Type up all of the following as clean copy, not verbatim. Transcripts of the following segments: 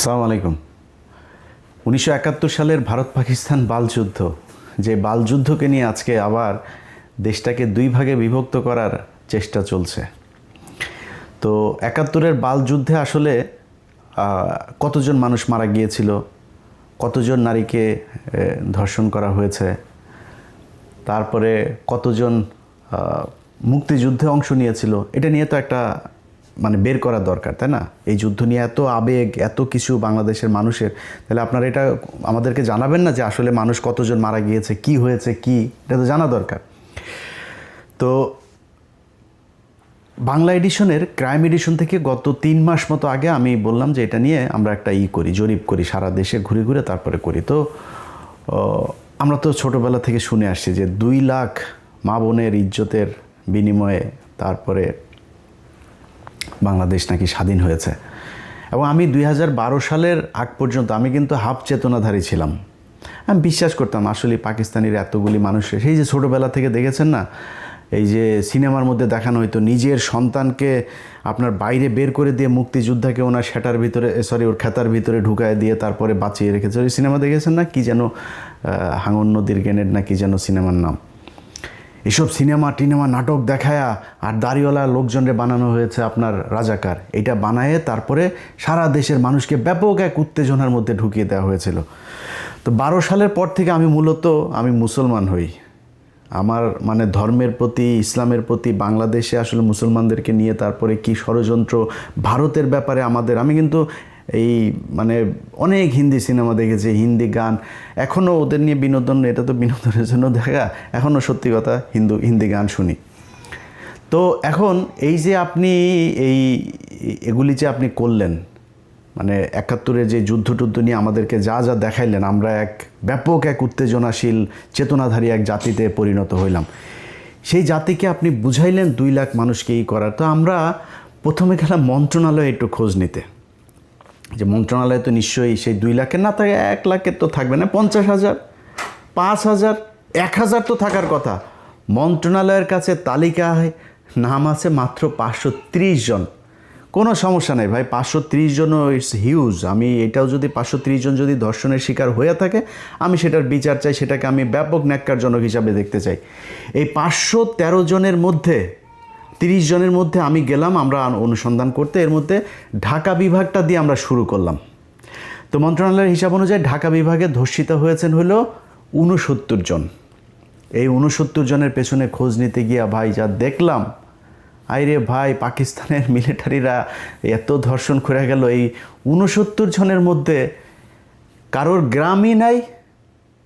আসসালামু আলাইকুম। 1971 সালের ভারত পাকিস্তান বালযুদ্ধ, যে বালযুদ্ধকে নিয়ে আজকে আবার দেশটাকে দুই ভাগে বিভক্ত করার চেষ্টা চলছে। তো 71-এর বালযুদ্ধে আসলে কতজন মানুষ মারা গিয়েছিল, কতজন নারীকে ধর্ষণ করা হয়েছে, তারপরে কতজন মুক্তিযুদ্ধে অংশ নিয়েছিল, এটা নিয়ে তো একটা বের করা দরকার, তাই না? এই যুদ্ধ নিয়ে এত আবেগ, এত কিছু বাংলাদেশের মানুষের, তাহলে আপনারা এটা আমাদেরকে জানাবেন না যে আসলে মানুষ কতজন মারা গিয়েছে, কি হয়েছে, কি, এটা তো জানা দরকার। তো বাংলা এডিশনের ক্রাইম এডিশন থেকে গত 3 মাস মতো আগে আমি বললাম যে এটা নিয়ে আমরা একটা করি, জরিপ করি, সারা দেশে ঘুরে ঘুরে তারপরে করি। তো আমরা তো ছোটোবেলা থেকে শুনে আসছি যে 2 লাখ মা বোনের ইজ্জতের বিনিময়ে তারপরে বাংলাদেশ নাকি স্বাধীন হয়েছে। এবং আমি 2012 সালের আগ পর্যন্ত আমি কিন্তু হাফ চেতনাধারী ছিলাম। আমি বিশ্বাস করতাম আসলে পাকিস্তানির এতগুলি মানুষের, সেই যে ছোটোবেলা থেকে দেখেছেন না, এই যে সিনেমার মধ্যে দেখানো হয়তো নিজের সন্তানকে আপনার বাইরে বের করে দিয়ে মুক্তিযোদ্ধাকে ওনার সেটার ভিতরে ওর খেতার ভিতরে ঢুকায় দিয়ে তারপরে বাঁচিয়ে রেখেছে। ওই সিনেমা দেখেছেন না, কি যেন হাঙর নদীর গ্রেনেড না কি যেন সিনেমার নাম। এসব সিনেমা নাটক দেখায়া আর দাড়িওয়ালা লোকজনরে বানানো হয়েছে আপনার রাজাকার। এটা বানায়ে তারপরে সারা দেশের মানুষকে ব্যাপক এক উত্তেজনার মধ্যে ঢুকিয়ে দেওয়া হয়েছিল। তো 12 সালের পর থেকে আমি মূলত মুসলমান হই। আমার ধর্মের প্রতি, ইসলামের প্রতি, বাংলাদেশে আসলে মুসলমানদেরকে নিয়ে তারপরে কি ষড়যন্ত্র, ভারতের ব্যাপারে আমি কিন্তু এই অনেক হিন্দি সিনেমা দেখেছি, হিন্দি গান, এখনও ওদের নিয়ে বিনোদন, এটা তো বিনোদনের জন্য দেখা, এখনও সত্যি কথা হিন্দি গান শুনি। তো এখন এই যে আপনি এগুলি যে আপনি করলেন, 71-এর যে যুদ্ধ নিয়ে আমাদেরকে যা যা দেখাইলেন, আমরা এক ব্যাপক এক উত্তেজনাশীল চেতনাধারী এক জাতিতে পরিণত হইলাম। সেই জাতিকে আপনি বুঝাইলেন 2 লাখ মানুষকে করার। তো আমরা প্রথমে গেলাম মন্ত্রণালয়ে একটু খোঁজ নিতে, যে মন্ত্রণালয় তো নিশ্চয়ই সেই 2 লাখের না থাকে, 1 লাখের তো থাকবে না, 50,000, 5,000, 1,000 তো থাকার কথা। মন্ত্রণালয়ের কাছে তালিকায় নাম আছে মাত্র 530 জন। কোনো সমস্যা নেই ভাই, 530 জনও ইটস হিউজ। আমি এটাও যদি 530 জন যদি ধর্ষণের শিকার হয়ে থাকে, আমি সেটার বিচার চাই, সেটাকে আমি ব্যাপক ন্যাক্কারজনক হিসাবে দেখতে চাই। এই 513 জনের মধ্যে 30 জনের মধ্যে আমি গেলাম আমরা অনুসন্ধান করতে। এর মধ্যে ঢাকা বিভাগটা দিয়ে আমরা শুরু করলাম। তো মন্ত্রণালয়ের হিসাব অনুযায়ী ঢাকা বিভাগে ধর্ষিত হয়েছেন হলো 69 জন। এই 69 জনের পেছনে খোঁজ নিতে গিয়া ভাই যা দেখলাম, আইরে ভাই, পাকিস্তানের মিলিটারিরা এত ধর্ষণ করে গেল। এই 69 জনের মধ্যে কারোর গ্রামই নাই।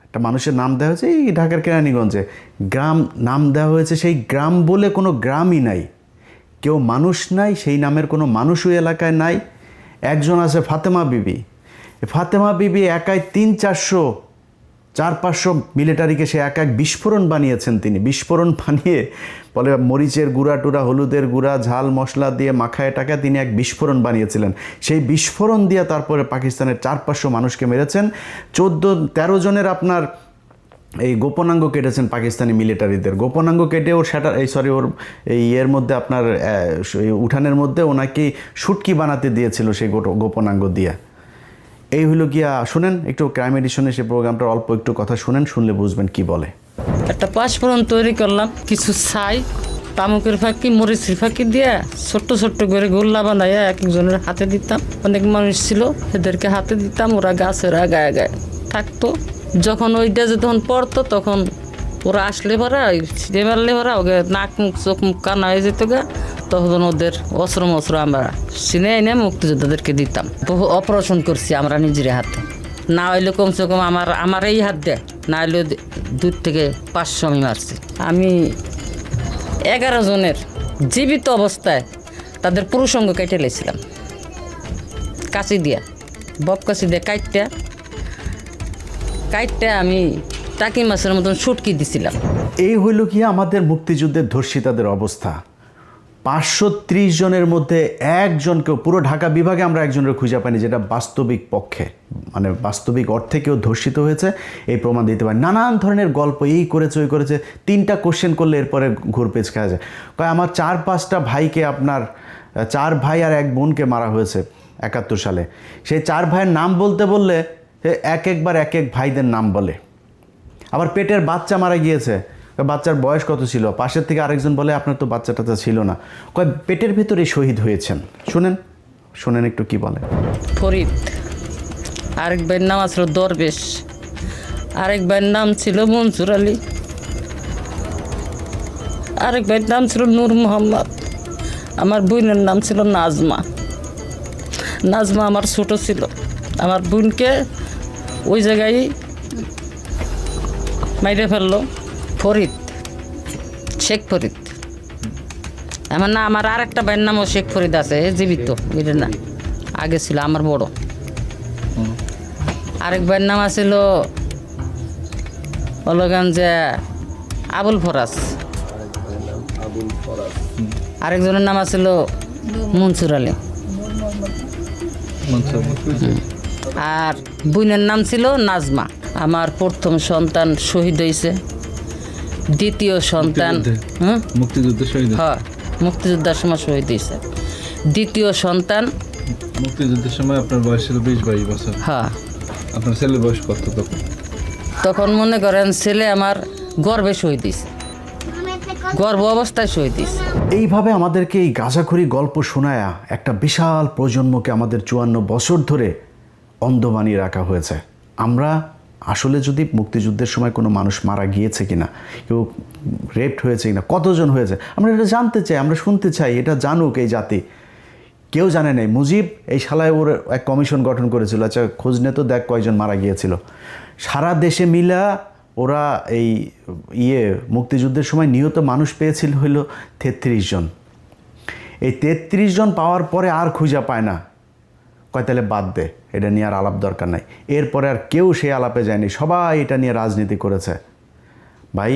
একটা মানুষের নাম দেওয়া হয়েছে এই ঢাকার কেরানীগঞ্জে, গ্রাম নাম দেওয়া হয়েছে, সেই গ্রাম বলে কোনো গ্রামই নাই, কেউ মানুষ নাই, সেই নামের কোনো মানুষই এলাকায় নাই। একজন আছে ফাতেমা বিবি। ফাতেমা বিবি একাই 300-400 মিলিটারিকে সে এক বিস্ফোরণ বানিয়েছেন। তিনি বিস্ফোরণ বানিয়ে বলে মরিচের গুঁড়া টুরা, হলুদের গুঁড়া, ঝাল মশলা দিয়ে মাখায় টাকায় তিনি এক বিস্ফোরণ বানিয়েছিলেন। সেই বিস্ফোরণ দিয়ে তারপরে পাকিস্তানের 400-500 মানুষকে মেরেছেন। 14-13 জনের আপনার এই গোপনাঙ্গ কেটেছেন পাকিস্তানি মিলিটারিদের। গোপনাঙ্গ কেটে ওর ওর এর মধ্যে আপনার উঠানের মধ্যে ওনাকে শুটকি বানাতে দিয়েছিল সেই গোপনাঙ্গ দিয়ে। এই হলো গিয়া, শুনেন একটু ক্রাইম এডিশনে সে প্রোগ্রামটার অল্প একটু কথা শুনেন, শুনলে বুঝবেন কি বলে। একটা পাঁচফোড়ন তৈরি করলাম, কিছু ছাই, তামুকের ফাঁকি, মরিচের ফাঁকি দিয়ে ছোট্ট ছোট্ট করে গোল্লা বানাইয়া এক একজনের হাতে দিতাম। অনেক মানুষ ছিল, এদেরকে হাতে দিতাম, ওরা গাছের আগায় আগায় থাকতো। যখন ওইটা যখন পড়তো তখন ওরা আসলে পরা ছিঁড়ে মারলে পরা ওকে নাক মুখ চোখ মুখ কানা হয়ে যেত গা, তখন ওদের অস্ত্র আমরা চিনে এনে মুক্তিযোদ্ধাদেরকে দিতাম। বহু অপারেশন করছি আমরা নিজের হাতে, না হইলে কমসে কম আমার এই হাত দেয়, না হইলে 2-500 আমি মারছি। আমি 11 জনের জীবিত অবস্থায় তাদের পুরুষঙ্গ কেটে লেছিলাম কাঁচি দিয়া, বব কাঁচি দিয়ে কাইটটা আমি টাকি মাছের মতন শুটকি দিছিলাম। এই হইল কি আমাদের মুক্তিযুদ্ধের ধর্ষিতাদের অবস্থা। 530 জনের মধ্যে একজনকেও, পুরো ঢাকা বিভাগে আমরা একজনের খুঁজে পাইনি যেটা বাস্তবিক পক্ষে বাস্তবিক অর্থে কেউ ধর্ষিত হয়েছে এই প্রমাণ দিতে পারে। নানান ধরনের গল্প, এই করেছে ওই করেছে, 3টা কোশ্চেন করলে এরপরে ঘুরপেচ খাওয়া যায়। কয় আমার 4-5টা ভাইকে, আপনার 4 ভাই আর 1 বোনকে মারা হয়েছে। 71 সালে। সেই 4 ভাইয়ের নাম বলতে বললে সে একবার এক এক ভাইদের নাম বলে। আবার পেটের বাচ্চা মারা গিয়েছে, বাচ্চার বয়স কত ছিল, পাশের থেকে আরেকজন বলে আপনার তো বাচ্চা টাচ্চা ছিল না, কয় পেটের ভেতরে শহীদ হয়েছেন। শোনেন একটু কি বলে। ফরিদ, আরেক ভাইয়ের নাম ছিল দরবেশ, আরেক ভাইয়ের নাম ছিল মনসুর আলী, আরেক ভাইয়ের নাম ছিল নূর মোহাম্মদ, আমার বোনের নাম ছিল নাজমা। নাজমা আমার ছোট ছিল, আমার বোনকে ওই জায়গায় মাইরে ফেললো ফরিদ, শেখ ফরিদ। আমার আর একটা ভাইয়ের নামও শেখ ফরিদ আছে, জীবিত, বুঝলে না, আগে ছিল আমার বড়। আরেক ভাইয়ের নাম আছিল যে আবুল ফরাজ, আরেকজনের নাম আছিল মনসুর আলী, আর বোনের নাম ছিল নাজমা। আমার প্রথম সন্তান শহীদ হয়েছে, দ্বিতীয় সন্তান মুক্তিযুদ্ধের সময় শহীদ হয়েছে, দ্বিতীয় সন্তান মুক্তিযুদ্ধের সময় আপনার বয়স ছিল 20-22 বছর। হ্যাঁ, আপনার ছেলের বয়স কত তখন? তখন মনে করেন ছেলে আমার গর্ভে শহীদ হয়েছে, গর্ভ অবস্থায় শহীদ হয়েছে। এইভাবে আমাদেরকে এই গাঁজাখুরি গল্প শোনায়া একটা বিশাল প্রজন্মকে আমাদের 54 বছর ধরে অন্ধ বানিয়ে রাখা হয়েছে। আমরা আসলে যদি মুক্তিযুদ্ধের সময় কোনো মানুষ মারা গিয়েছে কিনা, কেউ রেপড হয়েছে কিনা, কতজন হয়েছে, আমরা এটা জানতে চাই, আমরা শুনতে চাই, এটা জানুক এই জাতি। কেউ জানে নাই। মুজিব এই শালায় ওর এক কমিশন গঠন করেছিল, আচ্ছা খোঁজ নে তো দেখ কয়জন মারা গিয়েছিল। সারা দেশে মিলা ওরা এই মুক্তিযুদ্ধের সময় নিহত মানুষ পেয়েছিল হইল 33 জন। এই 33 জন পাওয়ার পরে আর খুঁজা পায় না, কয় তাহলে বাদ দে, এটা নিয়ে আর আলাপ দরকার নাই। এরপরে আর কেউ সেই আলাপে যায়নি, সবাই এটা নিয়ে রাজনীতি করেছে। ভাই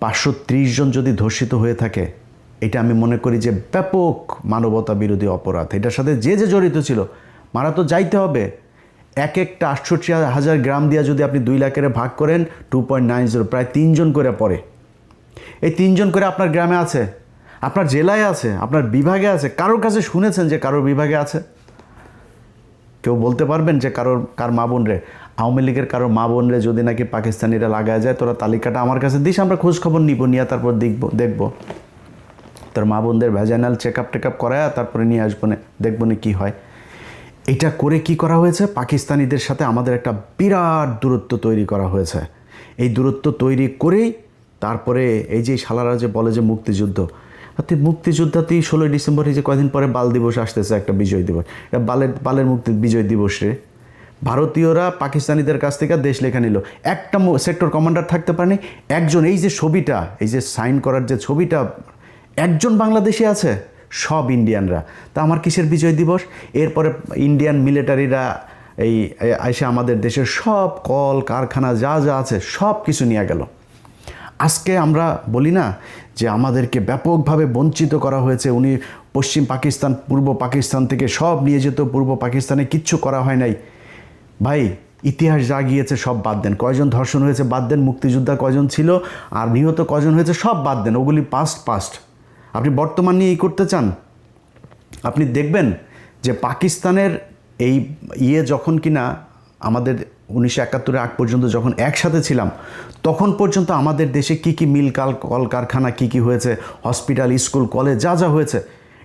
530 জন যদি ধর্ষিত হয়ে থাকে, এটা আমি মনে করি যে ব্যাপক মানবতা বিরোধী অপরাধ। এটার সাথে যে যে জড়িত ছিল মারা তো যাইতে হবে। এক একটা 68,000 গ্রাম দিয়া যদি আপনি 2 লাখের ভাগ করেন 2.90, প্রায় 3 জন করে পড়ে। এই 3 জন করে আপনার গ্রামে আছে, আপনার জেলায় আছে, আপনার বিভাগে আছে। কারোর কাছে শুনেছেন যে কারোর বিভাগে আছে? কেউ বলতে পারবেন যে কার মা বোন রে, আওয়ামী লীগের কারোর মা বোন রে যদি নাকি পাকিস্তানিরা লাগায় যায়, তোরা তালিকাটা আমার কাছে দিস, আমরা খোঁজ খবর নিব, নিয়ে তারপর দেখব তোর মা বোনদের ভ্যাজাইনাল চেক আপ করায় তারপরে নিয়ে আসবো না, দেখবো না কী হয়। এটা করে কি করা হয়েছে, পাকিস্তানিদের সাথে আমাদের একটা বিরাট দূরত্ব তৈরি করা হয়েছে। এই দূরত্ব তৈরি করেই তারপরে এই যে শালারা যে বলে যে মুক্তিযুদ্ধ, মুক্তিযোদ্ধাতেই 16 ডিসেম্বর, এই যে কয়দিন পরে বাল দিবস আসতেছে, একটা বিজয় দিবস, এটা বালের মুক্তি বিজয় দিবস রে। ভারতীয়রা পাকিস্তানিদের কাছ থেকে দেশ লেখা নিল, একটা সেক্টর কমান্ডার থাকতে পারেনি, একজন। এই যে ছবিটা, এই যে সাইন করার যে ছবিটা, একজন বাংলাদেশি আছে, সব ইন্ডিয়ানরা। তা আমার কিসের বিজয় দিবস? এরপরে ইন্ডিয়ান মিলিটারিরা এই এসে আমাদের দেশের সব কল কারখানা যা যা আছে সব কিছু নিয়ে গেল। আজকে আমরা বলি না যে আমাদেরকে ব্যাপকভাবে বঞ্চিত করা হয়েছে, উনি পশ্চিম পাকিস্তান পূর্ব পাকিস্তান থেকে সব নিয়ে যেত, পূর্ব পাকিস্তানে কিচ্ছু করা হয় নাই। ভাই ইতিহাস যা গিয়েছে সব বাদ দেন, কয়জন ধর্ষণ হয়েছে বাদ দেন, মুক্তিযোদ্ধা কয়জন ছিল আর নিহত কয়জন হয়েছে সব বাদ দেন, ওগুলি পাস্ট। আপনি বর্তমান নিয়ে করতে চান, আপনি দেখবেন যে পাকিস্তানের এই যখন কিনা আমাদের 1971 আগ পর্যন্ত যখন একসাথে ছিলাম, তখন পর্যন্ত আমাদের দেশে কি মিল কল কারখানা কি হয়েছে, হসপিটাল, স্কুল, কলেজ যা যা হয়েছে,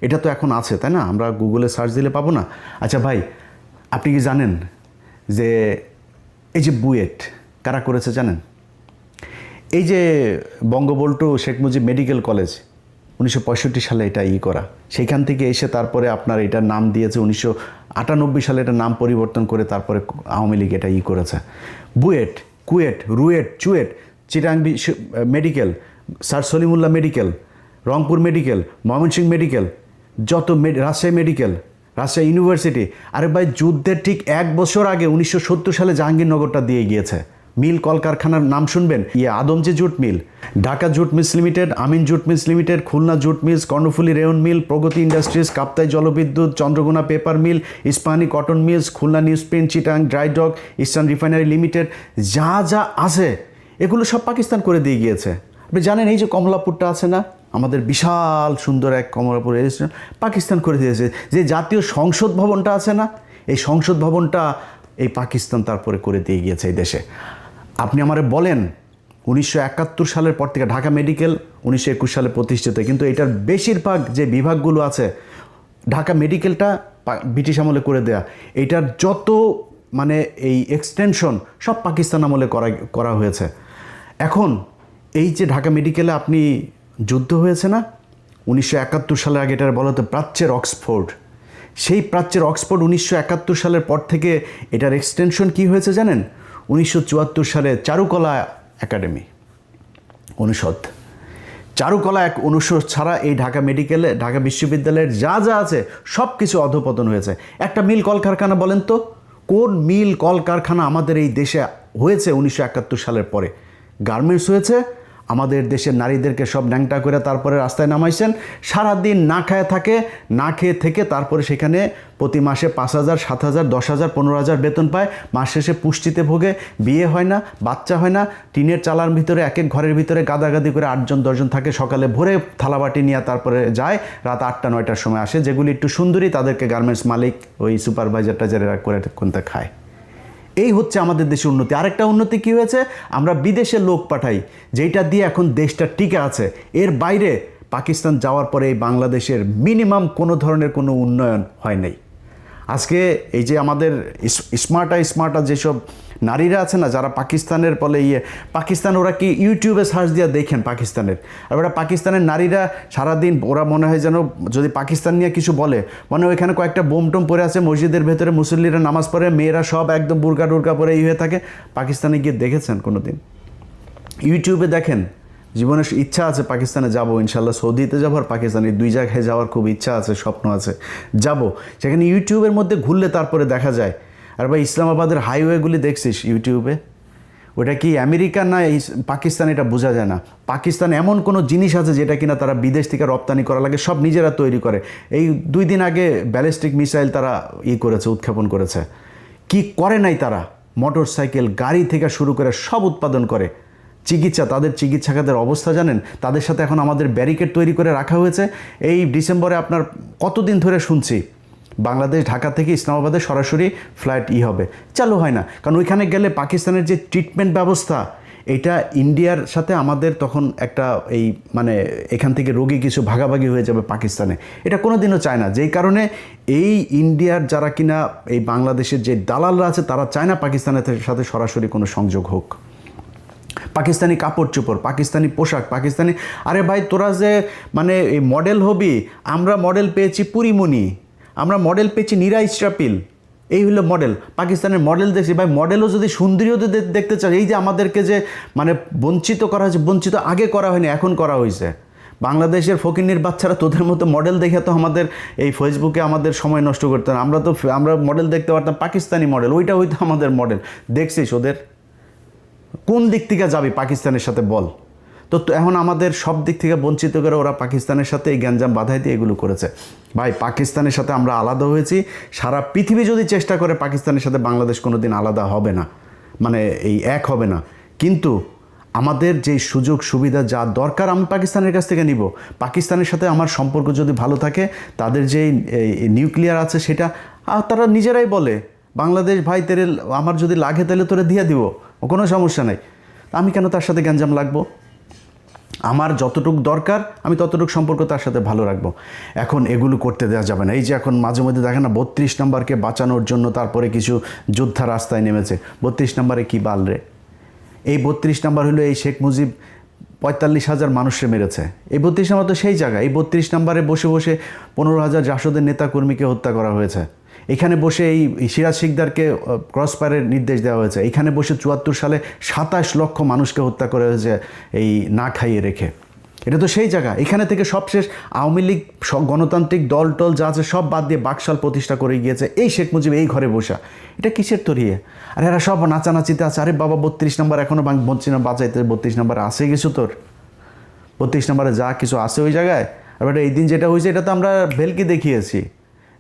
এটা তো এখন আছে, তাই না? আমরা গুগলে সার্চ দিলে পাবো না? আচ্ছা ভাই, আপনি কি জানেন যে এই যে বুয়েট কারা করেছে জানেন? এই যে বঙ্গবন্ধু শেখ মুজিব মেডিকেল কলেজ 1965 সালে এটা করা, সেইখান থেকে এসে তারপরে আপনার এটার নাম দিয়েছে 1998 সালে এটা নাম পরিবর্তন করে তারপরে আওয়ামী লীগ এটা করেছে। BUET, KUET, RUET, CUET, Chittagong medical, sir Salimullah medical, Rangpur medical, Mymensingh medical, যত রাজশাহী মেডিকেল, রাজশাহী ইউনিভার্সিটি। আরে ভাই, যুদ্ধের ঠিক 1 বছর আগে 1970 সালে জাহাঙ্গীরনগরটা দিয়ে গিয়েছে। মিল কলকারখানার নাম শুনবেন, Adamjee jute mill, Dhaka jute mills limited, Amin jute mills limited, Khulna jute mills, Karnaphuli rayon mill, Pragati industries, Kaptai জলবিদ্যুৎ, Chandraghona paper mill, Ispahani cotton mills, Khulna newsprint, Chittagong dry dock, eastern refinery limited, যা যা আছে এগুলো সব পাকিস্তান করে দিয়ে গিয়েছে। আপনি জানেন এই যে কমলাপুরটা আছে না, আমাদের বিশাল সুন্দর এক কমলাপুর রেল স্টেশন পাকিস্তান করে দিয়েছে। যে জাতীয় সংসদ ভবনটা আছে না, এই সংসদ ভবনটা এই পাকিস্তান তারপরে করে দিয়ে গিয়েছে এই দেশে। আপনি আমারে বলেন 1971 সালের পর থেকে ঢাকা মেডিকেল 1921 সালে প্রতিষ্ঠিত, কিন্তু এটার বেশিরভাগ যে বিভাগগুলো আছে, ঢাকা মেডিকেলটা ব্রিটিশ আমলে করে দেয়া, এটার যত মানে এই এক্সটেনশন সব পাকিস্তান আমলে করা হয়েছে। এখন এই যে ঢাকা মেডিকেলে আপনি যুদ্ধ হয়েছে না 1971 সালের আগে, এটার বলা হতো প্রাচ্যের অক্সফোর্ড। সেই প্রাচ্যের অক্সফোর্ড 1971 সালের পর থেকে এটার এক্সটেনশন কি হয়েছে জানেন? 1974 সালে চারুকলা একাডেমি অনুষদ। চারুকলা এক অনুষদ ছাড়া এই ঢাকা মেডিকেলে, ঢাকা বিশ্ববিদ্যালয়ের যা যা আছে সব কিছু অধঃপতন হয়েছে। একটা মিল কলকারখানা বলেন তো, কোন মিল কলকারখানা আমাদের এই দেশে হয়েছে 1971 সালের পরে? গার্মেন্টস হয়েছে। আমাদের দেশের নারীদেরকে সব ন্যাংটা করে তারপরে রাস্তায় নামাইছেন, সারাদিন না খায় থাকে, না খেয়ে থেকে তারপরে সেখানে প্রতি মাসে 5,000, 7,000, 10,000, 15,000 বেতন পায়। মাস শেষে পুষ্টিতে ভোগে, বিয়ে হয় না, বাচ্চা হয় না, টিনের চালার ভিতরে এক এক ঘরের ভিতরে গাদাগাদি করে 8জন 10জন থাকে। সকালে ভোরে থালাবাটি নিয়ে তারপরে যায়, রাত 8টা 9টার সময় আসে। যেগুলি একটু সুন্দরী তাদেরকে গার্মেন্টস মালিক ওই সুপারভাইজার টাইজারেরা করে কোনটা খায়। এই হচ্ছে আমাদের দেশের উন্নতি। আরেকটা উন্নতি কি হয়েছে, আমরা বিদেশে লোক পাঠাই, যেটা দিয়ে এখন দেশটা টিকে আছে। এর বাইরে পাকিস্তান যাওয়ার পরে এই বাংলাদেশের মিনিমাম কোনো ধরনের কোনো উন্নয়ন হয় নাই। আজকে এই যে আমাদের স্মার্টা যেসব নারীরা আছে না, যারা পাকিস্তানের বলে পাকিস্তান, ওরা কি ইউটিউবে সার্চ দিয়ে দেখেন পাকিস্তানের, আর ওরা পাকিস্তানের নারীরা সারাদিন ওরা মনে হয় যেন যদি পাকিস্তান নিয়ে কিছু বলে মানে ওইখানে কয়েকটা বোম টোম পরে আছে, মসজিদের ভেতরে মুসল্লিরা নামাজ পড়ে, মেয়েরা সব একদম বুরকা টুরকা পরে হয়ে থাকে। পাকিস্তানে গিয়ে দেখেছেন কোনো দিন? ইউটিউবে দেখেন। জীবনের ইচ্ছা আছে পাকিস্তানে যাব, ইনশাল্লাহ সৌদিতে যাবো আর পাকিস্তানে, 2 জায়গায় যাওয়ার খুব ইচ্ছা আছে, স্বপ্ন আছে, যাব। সেখানে ইউটিউবের মধ্যে ঘুরলে তারপরে দেখা যায়। আর ভাই ইসলামাবাদের হাইওয়েগুলি দেখছিস ইউটিউবে, ওটা কি আমেরিকা না পাকিস্তান এটা বোঝা যায় না। পাকিস্তান এমন কোনো জিনিস আছে যেটা কিনা তারা বিদেশ থেকে রপ্তানি করা লাগে, সব নিজেরা তৈরি করে। এই 2 দিন আগে ব্যালিস্টিক মিসাইল তারা করেছে, উৎক্ষেপণ করেছে। কি করে নাই তারা? মোটর সাইকেল, গাড়ি থেকে শুরু করে সব উৎপাদন করে। চিকিৎসা, তাদের চিকিৎসা খাতের অবস্থা জানেন? তাদের সাথে এখন আমাদের ব্যারিকেড তৈরি করে রাখা হয়েছে। এই ডিসেম্বরে আপনার কতদিন ধরে শুনছি বাংলাদেশ ঢাকা থেকে ইসলামাবাদে সরাসরি ফ্লাইট হবে, চালু হয় না। কারণ ওইখানে গেলে পাকিস্তানের যে ট্রিটমেন্ট ব্যবস্থা, এটা ইন্ডিয়ার সাথে আমাদের তখন একটা এই মানে এখান থেকে রোগী কিছু ভাগাভাগি হয়ে যাবে পাকিস্তানে, এটা কোনো দিনও চায় না। যেই কারণে এই ইন্ডিয়ার যারা কিনা এই বাংলাদেশের যে দালালরা আছে, তারা চায় না পাকিস্তানের সাথে সরাসরি কোনো সংযোগ হোক। পাকিস্তানি কাপড় চোপড়, পাকিস্তানি পোশাক, পাকিস্তানি, আরে ভাই তোরা যে মানে এই মডেল হবি, আমরা মডেল পেয়েছি পুরিমণি, আমরা মডেল পেয়েছি নীরা ইসরাফিল, এই হলো মডেল। পাকিস্তানের মডেল দেখছি ভাই, মডেলও যদি সুন্দরীও দেখতে চাই, এই যে আমাদেরকে যে মানে বঞ্চিত করা হয়েছে, বঞ্চিত আগে করা হয়নি, এখন করা হয়েছে। বাংলাদেশের ফকিন্নির বাচ্চারা তোদের মতো মডেল দেখে তো আমাদের এই ফেসবুকে আমাদের সময় নষ্ট করতে না। আমরা মডেল দেখতে পারতাম পাকিস্তানি মডেল, ওইটা হয়তো আমাদের মডেল। দেখছিস ওদের কোন দিক থেকে যাবি পাকিস্তানের সাথে বল? তো এখন আমাদের সব দিক থেকে বঞ্চিত করে ওরা পাকিস্তানের সাথে এই গ্যাঞ্জাম বাধাই দিয়ে এগুলো করেছে। ভাই পাকিস্তানের সাথে আমরা আলাদা হয়েছি, সারা পৃথিবী যদি চেষ্টা করে পাকিস্তানের সাথে বাংলাদেশ কোনো দিন আলাদা হবে না, মানে এই এক হবে না। কিন্তু আমাদের যে সুযোগ সুবিধা যা দরকার আমি পাকিস্তানের কাছ থেকে নিব। পাকিস্তানের সাথে আমার সম্পর্ক যদি ভালো থাকে, তাদের যে নিউক্লিয়ার আছে সেটা তারা নিজেরাই বলে, বাংলাদেশ ভাই তেরে আমার যদি লাগে তাহলে তোরা দিয়ে দিব, কোনো সমস্যা নাই। আমি কেন তার সাথে গ্যাঞ্জাম লাগবো? আমার যতটুকু দরকার আমি ততটুকু সম্পর্ক তার সাথে ভালো রাখবো। এখন এগুলো করতে দেওয়া যাবে না। এই যে এখন মাঝে মধ্যে দেখেন না 32 নম্বরকে বাঁচানোর জন্য তারপরে কিছু যোদ্ধা রাস্তায় নেমেছে। 32 নম্বরে কী বাল রে? এই 32 নম্বর হলো এই শেখ মুজিব 45,000 মানুষকে মেরেছে। এই 32 নম্বর তো সেই জায়গা। এই 32 নম্বরে বসে বসে 15,000 জাসদের নেতাকর্মীকে হত্যা করা হয়েছে। এখানে বসে এই সিরাজ শিকদারকে ক্রসফায়ারের নির্দেশ দেওয়া হয়েছে। এখানে বসে 74 সালে 27 লক্ষ মানুষকে হত্যা করা হয়েছে এই না খাইয়ে রেখে। এটা তো সেই জায়গা। এখানে থেকে সবশেষ আওয়ামী লীগ গণতান্ত্রিক দল টল যা আছে সব বাদ দিয়ে বাকশাল প্রতিষ্ঠা করে গিয়েছে এই শেখ মুজিব এই ঘরে বসা। এটা কিসের তরিয়ে? আর এরা সব নাচানাচিতে আছে। আরে বাবা 32 নম্বর এখনও বলছি না বাঁচাইতে, 32 নম্বরে আসে কিছু তোর? 32 নম্বরে যা কিছু আছে ওই জায়গায়। আর এই দিন যেটা হয়েছে এটা তো আমরা ভেলকি দেখিয়েছি।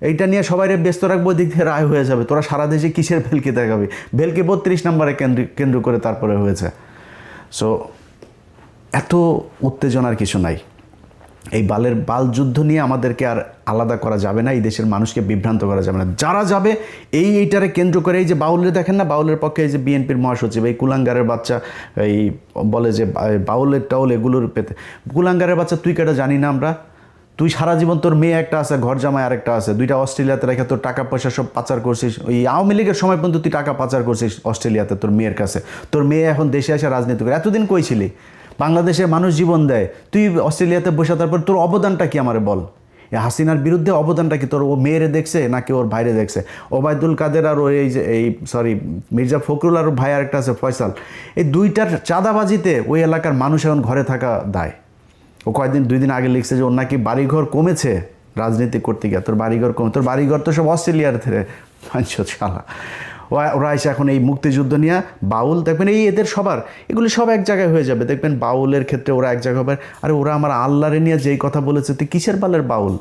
এইটা নিয়ে সবাই ব্যস্ত রাখবো, দিক থেকে রায় হয়ে যাবে। তোরা সারা দেশে কিসের ভেলকি দেখাবি? ভেলকি 32 নম্বরে কেন্দ্র করে তারপরে হয়েছে। সো এত উত্তেজনার কিছু নাই। এই বাল যুদ্ধ নিয়ে আমাদেরকে আর আলাদা করা যাবে না, এই দেশের মানুষকে বিভ্রান্ত করা যাবে না। যারা যাবে এইটারে কেন্দ্র করে, এই যে বাউলের দেখেন না, বাউলের পক্ষে এই যে বিএনপির মহাসচিব এই কুলাঙ্গারের বাচ্চা এই বলে যে বাউলের টাউল এগুলোর পেতে, কুলাঙ্গারের বাচ্চা তুই কেটা জানি না আমরা, তুই সারা জীবন তোর মেয়ে একটা আছে, ঘর জামাই আরেকটা আছে, দুইটা অস্ট্রেলিয়াতে রেখে তোর টাকা পয়সা সব পাচার করছিস, ওই আওয়ামী লীগের সময় পর্যন্ত তুই টাকা পাচার করছিস অস্ট্রেলিয়াতে তোর মেয়ের কাছে, তোর মেয়ে এখন দেশে এসে রাজনীতি করে। এতদিন কই ছিলি? বাংলাদেশের মানুষ জীবন দেয়, তুই অস্ট্রেলিয়াতে বসে, তারপর তোর অবদানটা কি আমারে বল? হাসিনার বিরুদ্ধে অবদানটা কি তোর? ও মেয়েরে দেখছে নাকি ওর ভাইরে দেখছে? ওবায়দুল কাদের আর ওই যে মির্জা ফখরুল আর ভাই আরেকটা আছে ফয়সাল, এই দুইটার চাঁদাবাজিতে ওই এলাকার মানুষ এখন ঘরে থাকা দায়। ও কয়েকদিন 2 দিন আগে লিখছে যে ওর নাকি বাড়িঘর কমেছে রাজনীতি করতে গিয়ে। তোর বাড়িঘর কমে? তোর বাড়িঘর তো সব অস্ট্রেলিয়ার থেকে শালা। ওরা এসে এখন এই মুক্তিযুদ্ধ নিয়ে বাউল দেখবেন, এই এদের সবার এগুলি সব এক জায়গায় হয়ে যাবে দেখবেন। বাউলের ক্ষেত্রে ওরা এক জায়গায় হবে। আরে ওরা আমার আল্লাহরে নিয়ে যেই কথা বলেছে, তুই কিসের বালের বাউল?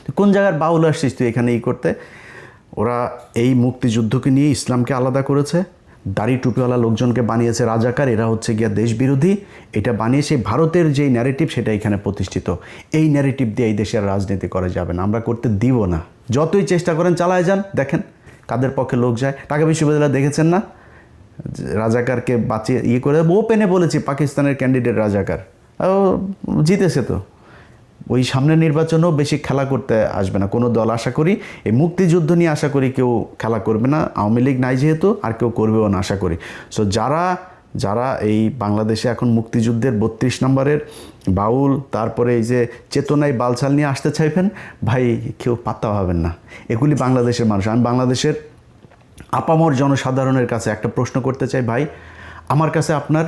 তুই কোন জায়গার বাউল আসছিস তুই এখানে করতে? ওরা এই মুক্তিযুদ্ধকে নিয়ে ইসলামকে আলাদা করেছে, দাড়ি টুপিওয়ালা লোকজনকে বানিয়েছে রাজাকার, এরা হচ্ছে গিয়া দেশ বিরোধী। এটা বানিয়ে সেই ভারতের যেই ন্যারেটিভ সেটা এখানে প্রতিষ্ঠিত। এই ন্যারেটিভ দিয়ে এই দেশের রাজনীতি করা যাবে না, আমরা করতে দিব না। যতই চেষ্টা করেন চালায় যান, দেখেন কাদের পক্ষে লোক যায়। ঢাকা বিশ্ববিদ্যালয় দেখেছেন না, রাজাকারকে বাঁচিয়ে করে ওপেনে বলেছি পাকিস্তানের ক্যান্ডিডেট রাজাকার, ও জিতেছে। তো ওই সামনের নির্বাচনেও বেশি খেলা করতে আসবে না কোনো দল, আশা করি। এই মুক্তিযুদ্ধ নিয়ে আশা করি কেউ খেলা করবে না, আওয়ামী লীগ নাই যেহেতু, আর কেউ করবেও না আশা করি। সো যারা এই বাংলাদেশে এখন মুক্তিযুদ্ধের 32 নম্বরের বাউল, তারপরে এই যে চেতনায় বালছাল নিয়ে আসতে চাইবেন, ভাই কেউ পাত্তা হবেন না। এগুলি বাংলাদেশের মানুষ। আমি বাংলাদেশের আপামর জনসাধারণের কাছে একটা প্রশ্ন করতে চাই, ভাই আমার কাছে আপনার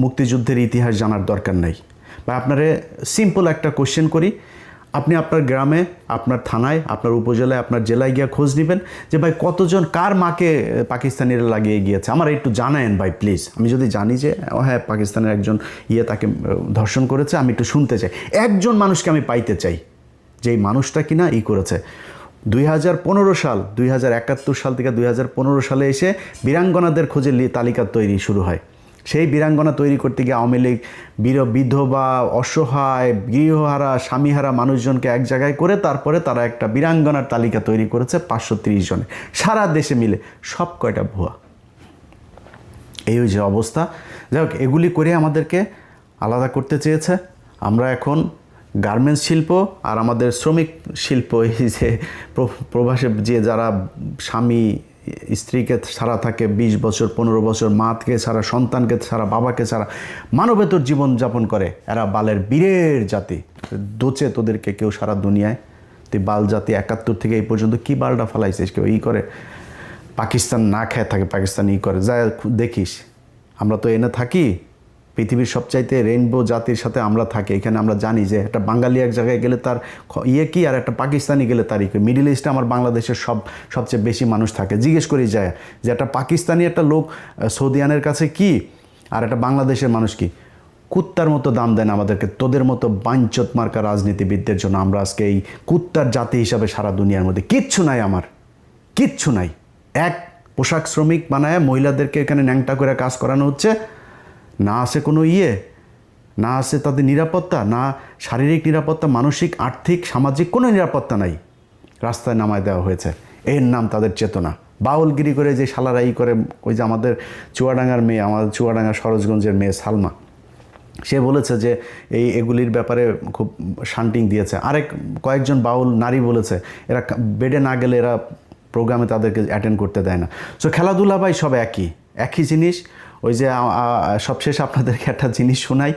মুক্তিযুদ্ধের ইতিহাস জানার দরকার নাই। বা আপনারে সিম্পল একটা কোশ্চেন করি, আপনি আপনার গ্রামে, আপনার থানায়, আপনার উপজেলায়, আপনার জেলায় গিয়ে খোঁজ নেবেন যে ভাই কতজন কার মাকে পাকিস্তানিরা লাগিয়ে গিয়েছে, আমার একটু জানায়েন ভাই প্লিজ। আমি যদি জানি যে হ্যাঁ পাকিস্তানের একজন তাকে ধর্ষণ করেছে, আমি একটু শুনতে চাই। একজন মানুষকে আমি পাইতে চাই যেই মানুষটা কিনা করেছে। 2015 সাল, 2071 সাল থেকে 2015 সালে এসে বীরাঙ্গনাদের খোঁজে তালিকা তৈরি শুরু হয়। সেই বীরাঙ্গনা তৈরি করতে গিয়ে আওয়ামী লীগ বিধবা, অসহায়, গৃহহারা, স্বামীহারা মানুষজনকে এক জায়গায় করে তারপরে তারা একটা বীরাঙ্গনার তালিকা তৈরি করেছে 530 জনে, সারা দেশে মিলে। সব কয়টা ভুয়া। এই যে অবস্থা। যাই হোক, এগুলি করে আমাদেরকে আলাদা করতে চেয়েছে। আমরা এখন গার্মেন্টস শিল্প আর আমাদের শ্রমিক শিল্প, এই যে প্রবাসে যে যারা স্বামী স্ত্রীকে ছাড়া থাকে 20 বছর 15 বছর, মাকে ছাড়া, সন্তানকে ছাড়া, বাবাকে ছাড়া মানবেতর জীবনযাপন করে, এরা বালের বীরের জাতি। দোচে তোদেরকে কেউ সারা দুনিয়ায়, তুই বাল জাতি 71 থেকে এই পর্যন্ত কি বালটা ফালাইছিস? কেউ করে পাকিস্তান না খেয়ে থাকে, পাকিস্তান করে যায় দেখিস। আমরা তো এনে থাকি পৃথিবীর সবচাইতে রেইনবো জাতির সাথে আমরা থাকি। এখানে আমরা জানি যে একটা বাঙালি এক জায়গায় গেলে তার কি, আর একটা পাকিস্তানি গেলে তার কি। মিডিল ইস্টে আমার বাংলাদেশের সবচেয়ে বেশি মানুষ থাকে। জিজ্ঞেস করি যায় যে একটা পাকিস্তানি একটা লোক সৌদিয়ানের কাছে কি, আর একটা বাংলাদেশের মানুষ কি। কুত্তার মতো দাম দেন আমাদেরকে, তোদের মতো বাঞ্চত মার্কা রাজনীতিবিদদের জন্য আমরা আজকে এই কুত্তার জাতি হিসাবে সারা দুনিয়ার মধ্যে কিচ্ছু নাই, আমার কিচ্ছু নাই। এক পোশাক শ্রমিক বানায় মহিলাদেরকে এখানে ন্যাংটা করে কাজ করানো হচ্ছে। না আছে কোনো না আছে তাদের নিরাপত্তা, না শারীরিক নিরাপত্তা, মানসিক, আর্থিক, সামাজিক কোনো নিরাপত্তা নাই। রাস্তায় নামায় দেওয়া হয়েছে, এর নাম তাদের চেতনা। বাউলগিরি করে যে শালারা করে, ওই যে আমাদের চুয়াডাঙ্গার মেয়ে, আমাদের চুয়াডাঙ্গা সরোজগঞ্জের মেয়ে সালমা, সে বলেছে যে এগুলির ব্যাপারে খুব শান্টিং দিয়েছে। কয়েকজন বাউল নারী বলেছে এরা বেডে না গেলে এরা প্রোগ্রামে তাদেরকে অ্যাটেন্ড করতে দেয় না। সো খেলাধুলা ভাই সব একই জিনিস। ওই যে সবশেষ আপনাদেরকে একটা জিনিস শোনাই।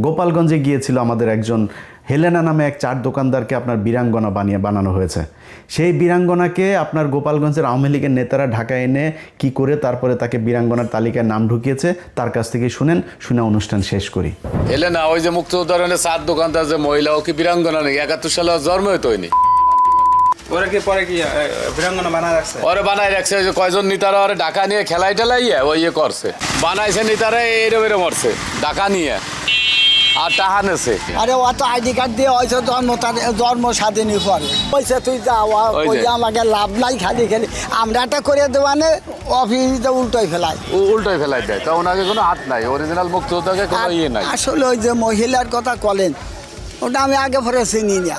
গোপালগঞ্জে গিয়েছিল আমাদের একজন হেলেনা নামে এক চাট দোকানদারকে আপনার বীরাঙ্গনা বানানো হয়েছে। সেই বীরাঙ্গনাকে আপনার গোপালগঞ্জের আওয়ামী লীগের নেতারা ঢাকায় এনে কি করে তারপরে তাকে বীরাঙ্গনার তালিকায় নাম ঢুকিয়েছে, তার কাছ থেকে শুনে অনুষ্ঠান শেষ করি। হেলেনা ওই যে মুক্তিযোদ্ধার চাট দোকানদার যে মহিলা, ও কি বীরাঙ্গনা নেই? 71 সালে জন্ম হইতো হয়নি। পরে কি বীরাঙ্গনা বানায় রাখছে? ওরে বানাই রাখছে, যে কয়জন নেতারা ওরে ঢাকা নিয়ে খেলাই টেলাইয়া ওই করছে, বানাইছে নেতারা এরম মরছে ঢাকা নিয়ে। আর টাহা নেছে আরে ও তো আইডি কার্ড দিয়ে হয়েছে জন্ম স্বাধীনই পরে পয়সা তুই যাওয়া ওই যে। ওই যে আমাকে লাভ নাই খালি খালি আমরা একটা করে দেওয়ানে অফিসে উল্টোই ফেলাই উল্টোই ফেলাই দেয় তা ওনাকে কোনো হাত নাই অরিজিনাল মুক্তিযোদ্ধাকে কোনো ইয়ে নাই আসলে ওই যে মহিলার কথা বলেন ওটা আমি আগে পরে চিনি না